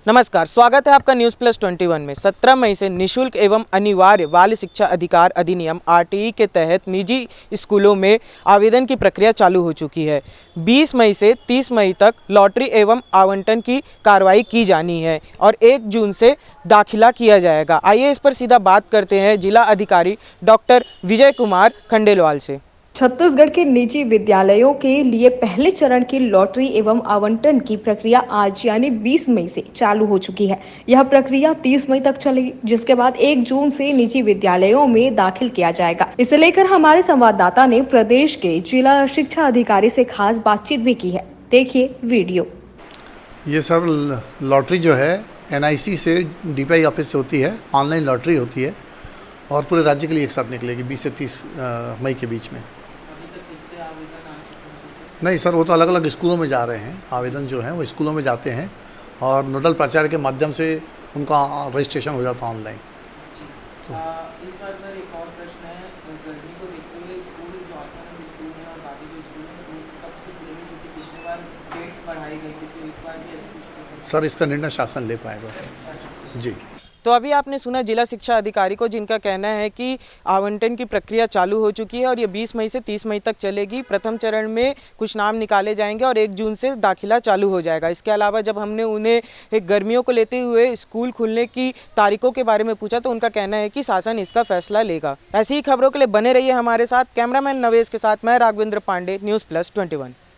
नमस्कार, स्वागत है आपका न्यूज़ प्लस 21 में। 17 मई से निशुल्क एवं अनिवार्य बाल शिक्षा अधिकार अधिनियम आरटीई के तहत निजी स्कूलों में आवेदन की प्रक्रिया चालू हो चुकी है। 20 मई से 30 मई तक लॉटरी एवं आवंटन की कार्रवाई की जानी है और 1 जून से दाखिला किया जाएगा। आइए इस पर सीधा बात करते हैं जिला अधिकारी डॉक्टर विजय कुमार खंडेलवाल से। छत्तीसगढ़ के निजी विद्यालयों के लिए पहले चरण की लॉटरी एवं आवंटन की प्रक्रिया आज यानी 20 मई से चालू हो चुकी है। यह प्रक्रिया 30 मई तक चलेगी, जिसके बाद 1 जून से निजी विद्यालयों में दाखिल किया जाएगा। इसे लेकर हमारे संवाददाता ने प्रदेश के जिला शिक्षा अधिकारी से खास बातचीत भी की है। देखिए वीडियो। ये सर लॉटरी जो है NIC से DPI ऑफिस से होती है, ऑनलाइन लॉटरी होती है और पूरे राज्य के लिए एक साथ निकलेगी 20 से 30 मई के बीच में। नहीं सर, वो तो अलग अलग स्कूलों में जा रहे हैं। आवेदन जो है वो स्कूलों में जाते हैं और नोडल प्राचार्य के माध्यम से उनका रजिस्ट्रेशन हो जाता है ऑनलाइन। तो इस बार सर एक और प्रश्न है, गर्मी को देखते हुए स्कूल जो आत्मानंद स्कूल है और बाकी जो स्कूल हैं वो कब से खुलेंगे, क्योंकि पिछली बार डेट्स बढ़ाई गई थी, तो इस बार भी ऐसा कुछ हो सकता है? सर इसका निर्णय शासन ले पाएगा जी। तो अभी आपने सुना जिला शिक्षा अधिकारी को, जिनका कहना है कि आवंटन की प्रक्रिया चालू हो चुकी है और ये 20 मई से 30 मई तक चलेगी। प्रथम चरण में कुछ नाम निकाले जाएंगे और 1 जून से दाखिला चालू हो जाएगा। इसके अलावा जब हमने उन्हें एक गर्मियों को लेते हुए स्कूल खुलने की तारीखों के बारे में पूछा तो उनका कहना है कि शासन इसका फैसला लेगा। ऐसी ही खबरों के लिए बने रहिए हमारे साथ। कैमरामैन नवेश के साथ मैं राघवेंद्र पांडे, न्यूज़ प्लस 21।